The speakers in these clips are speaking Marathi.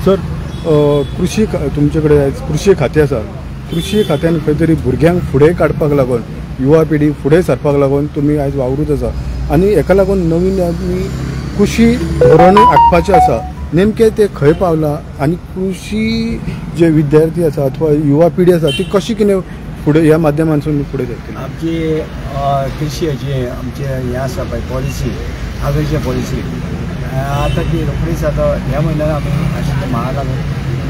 सर कृषी तुमच्याकडे कृषी खातें आसा. कृषी खात्यान खंय तरी भुरग्यांक फुडें काडपाक लागून युवा पिढी फुडें सरपाक लागून तुमी आयज वावरूच आसा आनी हेका लागून नवीन आमी कृषी धोरण आखपाचें आसा. नेमके ते खंय पावला आनी कृषी जे विद्यार्थी आसा अथवा युवा पिढी आसा ती कशी कितें फुडें ह्या माध्यमांतसून फुडें सरतली. आमची कृषी जी आमचे हे आसा पळय पॉलिसी आगळची पॉलिसी आतां ती रोखडीच आतां ह्या म्हयन्यान आमी आशिल्ले महालागून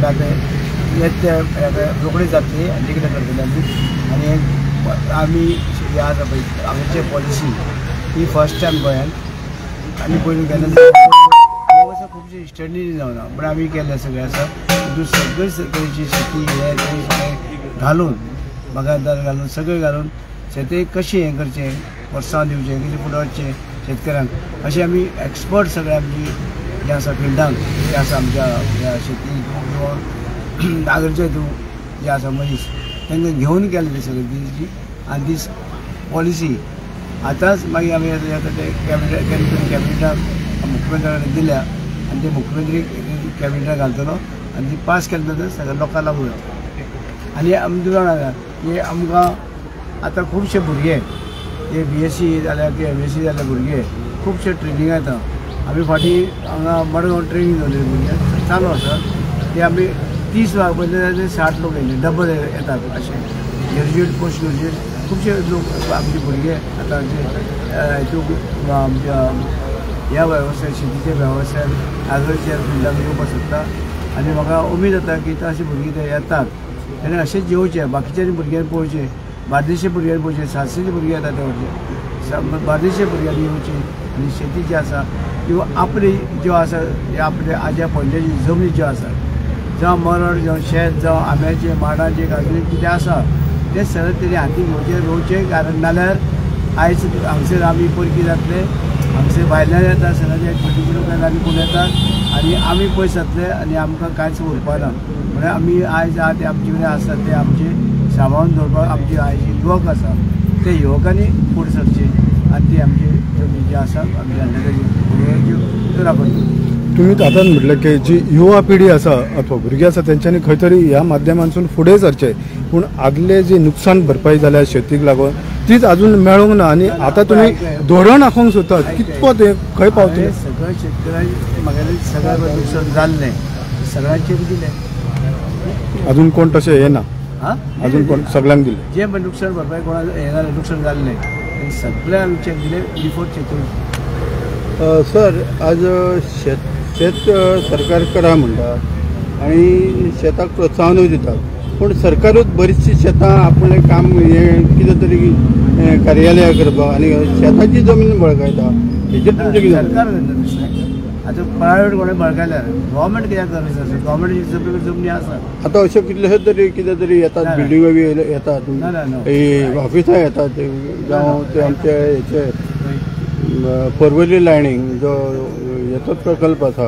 आतां रोखडीच जातली आनी कितें करतली आमी आमी हे आसा पळय आमची पॉलिसी ही फर्स्ट टायम गोंयान आनी पयलीं केन्ना खुबशी स्टडी जावना पण आमी केल्ले सगळे आसा सगळे तरेची शेती हे सगळें घालून बागायतदार घालून सगळें घालून शेती कशी हें करचें प्रोत्साहन दिवचें कशें फुडें वचचें शेतकऱ्यांक अशें आमी एक्सपर्ट सगळे आमची जे आसा फिल्डांत जे आसा आमच्या शेती किंवा आगरचे हितून जे आसा मनीस तांकां घेवन केले ते सगळे ती आनी ती पॉलिसी आतांच मागीर आमी कॅबिनेटाक मुख्यमंत्र्याक दिल्या आनी ते मुख्यमंत्री कॅबिनेटाक घालतलो आनी ती पास केले नंतर सगळ्या लोकांक लागू जाता. आनी आमी जाणा की आमकां आतां खुबशे भुरगे हे BSc जाल्या की MSc जाल्ले भुरगे खुबशे ट्रेनिंग येता. आमी फाटीं हांगा मडगांव ट्रेनिंग जाल्ले भुरगे चालू आसा ते आमी 30 लाख पयले 60 लोक येयले डबल येतात अशें ग्रॅज्युएट पोस्ट ग्रॅज्युएट खुबशे लोक आमचे भुरगे आतां हितून आमच्या ह्या वेवसाय शेतीच्या वेवसायान आगळच्या फिल्डाक येवपाक सोदता आनी म्हाका उमेद जाता की अशे भुरगे ते येतात आनी अशेंच जेवचे बाकीच्या भुरग्यांनी पळोवचे बार्देशी भुरग्यांनी पळोवचे सासरीचे भुरगे येतात ते व्हरचे बार्देशी भुरग्यांनी येवचे आनी शेती जी आसा किंवा आपली ज्यो आसा आपले आज्या पणजेची जमनी ज्यो आसा जावं मरड जावं शेत जावं आंब्याचे माडांचे गाजरे कितें आसा ते सगळे तरी हाती घेवचे रोवचे कारण नाल्यार आयज हांगसर आमी परकी जातले हांगसर भायल्यान येता सगळे पर्टिक्युलर आमी कोण येतात आनी आमी पयस जातले आनी आमकां कांयच उरपाना म्हळ्यार आमी आयज ते आमचे कडेन आसा ते आमचे सांबाळून दवरपाक आमचे आयज युवक आसा ते युवकांनी फुडें सरचे आनी ती आमची जमीन जी आसा आमच्या फुडें उतरां करता. तुम्ही आतां म्हटलें की जी युवा पिढी आसा अथवा भुरगे आसा तेंच्यांनी खंय तरी ह्या माध्यमांतसून फुडें सरचें पूण आदले जी नुकसान भरपाई जाल्या शेतीक लागून तीच अजून मेळोंक ना आनी आतां तुमी धोरण आखूंक सोदतात कितपत हें खंय पावतलें. सगळ्या शेतकऱ्यांक म्हागेलें सगळें नुकसान जाल्लें सगळ्यांचेर दिलें अजून कोण तशें येना अजून कोण सगळ्यांक दिलें जे नुकसान भरपाई कोणाक हें जालें नुकसान जाल्लें सगळ्यांक चॅक दिलें बिफोर चेक. सर आज शेत सरकार करा म्हणटात आनी शेताक प्रोत्साहनूय दितात पूण सरकारूच बरीचशी शेतां आपलें काम हें कितें तरी कार्यालयां करपाक आनी शेताची जमीन बळकायता हेजेर तुमचें कितें. सरकार आतां प्रायवेट कोणें बळकायल्यार गव्हर्मेंट कित्याक करता गव्हर्मेंटाची जमनी आसा. आतां अश्यो कितें तरी येतात बिल्डिंगो बी येतात ऑफिसां येतात जावं ते आमचे हेचे पर्वरी लायनींग जो हेचो प्रकल्प आसा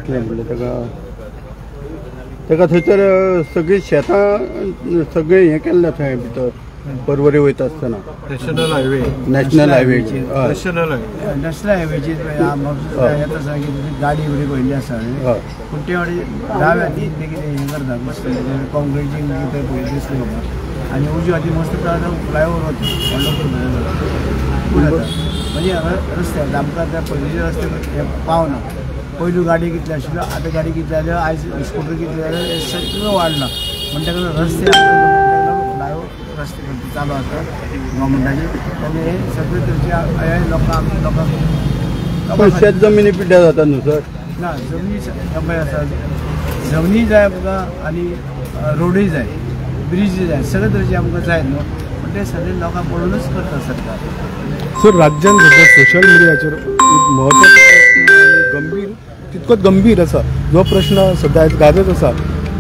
कितें म्हणलें ताका थंयसर सगळीं शेतां सगळें हें केल्लें थंय भितर पर्वरी वयता आसतना नॅशनल हायवे नॅशनल हायवेची येता सांगितलं गाडी बरी पयली आसा पूण ते वाटेन डाव्या ती कितें हें करता मस्त कॉन्क्रिटींग कितें दिसलें म्हाका आनी उजवी वाटी मस्त फ्लायओवर वता म्हणजे रस्त्यार आमकां त्या पयलींच्या रस्त्यार पावना. पयलू गाडी कितले आशिल्ल्यो आतां गाडी कितले जाल्यार आयज स्कूटर कितले जाल्यार हें सगळें वाडलां म्हण ताका रस्ते फ्लायओवर रस्ते चालू आसा गव्हर्मेंटाचे आनी हे सगळे तरेचे लोकांक शेत जमिनी पिड्ड्यार जाता न्हू सर. ना जमनी पळय आसा जमनी जाय आमकां आनी रोडूय जाय ब्रिजूय जाय सगळे तरेचे आमकां जाय न्हू पूण ते सगळे लोकांक पळोवनूच करता सरकार. सर राज्यान सध्या सोशल मिडियाचेर म्हत्वाचो गंभीर तितकोच गंभीर आसा जो प्रश्न सध्या आयज गाजत आसा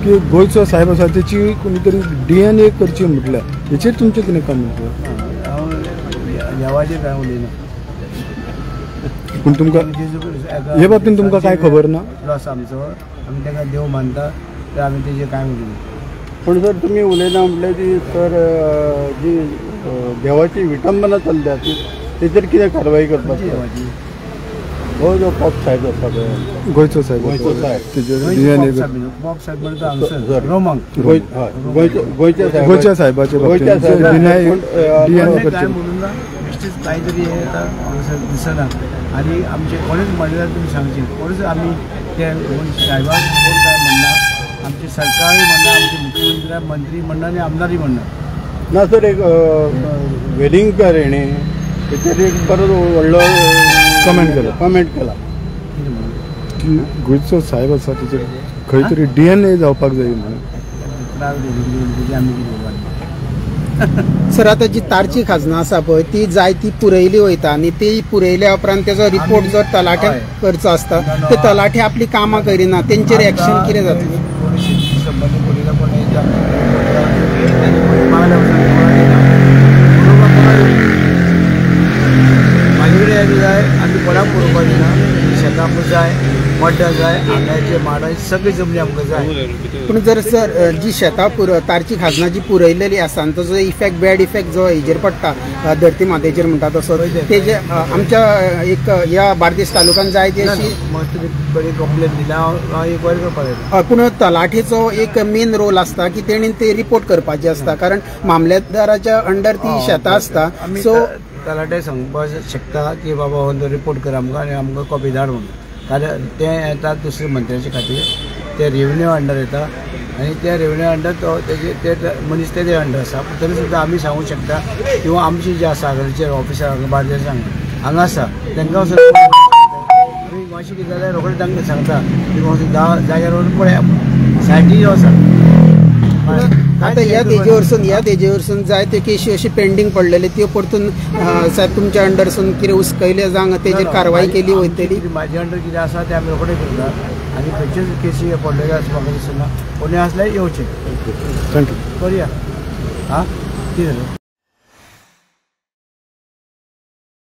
की गोंयचो साहेब आसा तेची कोणी तरी DNA करची म्हटल्यार हेचेर तुमचें कितें कमेंट. हांव ह्या कांय उलयना पूण तुमकां हे बाबतींत तुमकां कांय खबर ना. लॉस आमचो आमी ताका देव मानता तर आमी तेजेर कांय उलयना. पण सर तुम्ही उलयना म्हटल्यार ती सर जी देवाची विटंबना चल्ल्या तेचेर कितें कारवाई करपाची. हो जो पॉप साहेब आसा पळय गोंयचो साहेब गोंयचो साहेब. DNA बॉब साहेब म्हणतो हांगसर रोमंग गोंयच्या साहेबाच्या गोंयच्या बाबतींत साहेबाच्या DNA कोणी काय करचे म्हणून ना बेश्टीच काहीतरी हे आता हांगसर दिसना आणि आमचे कोणीच म्हणल्यार तुमी सांगचे कोणीच आमी ते साहेबाक कोण काय म्हणना आमचे सरकारय म्हणना आमचे मुख्यमंत्री मंत्री म्हणना आणि आमदारय म्हणना ना सर एक वेलिंगकर हेणे तेचेर एक बरो व्हडलो कमेंट केला. कमेंट केला कितें म्हणून की गोंयचो साहेब आसा तेचेर खंय तरी DNA जावपाक जाय म्हणून आमी कितें उलोवपाक सर आता जी तारची खाजना आसा पळय ती जाय ती पुरयली वयता आणि ती पुरयल्या उपरांत तेजो रिपोर्ट जर तलाट्याक हय. करचो आसता ते तलाटे आपली कामां करिना तेंचेर एक्शन कितें जातलें कोणी शेती संबंधी कोणीला कोण येता त्यांनी कोणी मागल्या माझे कडेन यायला जाय आमी कोणाक पळोवपाक दिना शेतां आमकां जाय मड्ड्यां जाय आंब्याचे माडां सगळी जमनी आमकां जाय पूण जर सर जी शेतां तारची खाजना जी पुरयलेली आसा आनी ताजो इफेक्ट बॅड इफेक्ट जो हेजेर पडटा धरती मातेचेर म्हणटा तसो तेजे आमच्या एक ह्या बार्देस तालुक्यान जाय ती अशी मस्त बरी कंप्लेन दिला हांव एक बरें करपाक येता पूण तलाठीचो एक मेन रोल आसता की तेणी ते रिपोर्ट करपाचें आसता कारण मामलेदाराच्या अंडर ती शेतां आसता आमी सो तलाटे सांगपाक शकता की बाबा हो तो रिपोर्ट कर आमकां आनी आमकां कॉपी धाड म्हणून कारण ते येतात दुसऱ्या मंत्र्याचे खातीर ते रेवन्यू अंडर येता आनी त्या रेवन्यू अंडर तो तेजे ते मनीस तेजे अंडर आसा तरी सुद्दां आमी सांगूंक शकता किंवा आमची जे आसा आगरचे ऑफिसर हांगा बार्देस हांगा आसा तांकां आमी मातशें कितें जाल्यार रोखडें तांकां सांगता की मातशें जाग्यार व्हरून पळया सायटी ज्यो आसा आता ह्या तेजे वरसून जाय त्यो केशी अशी पेंडींग पडलेली त्यो परतून साहेब तुमच्या अंडरसून कितें उस्कयले जावं तेजेर कारवाई केली वयतली म्हाजे अंडर कितें आसा तें आमी रोखडें करता आनी खंयच्योच केसी पडलेल्यो आसा म्हाका दिसना कोणी आसल्यार येवचे थँक्यू करया हां कितें जालें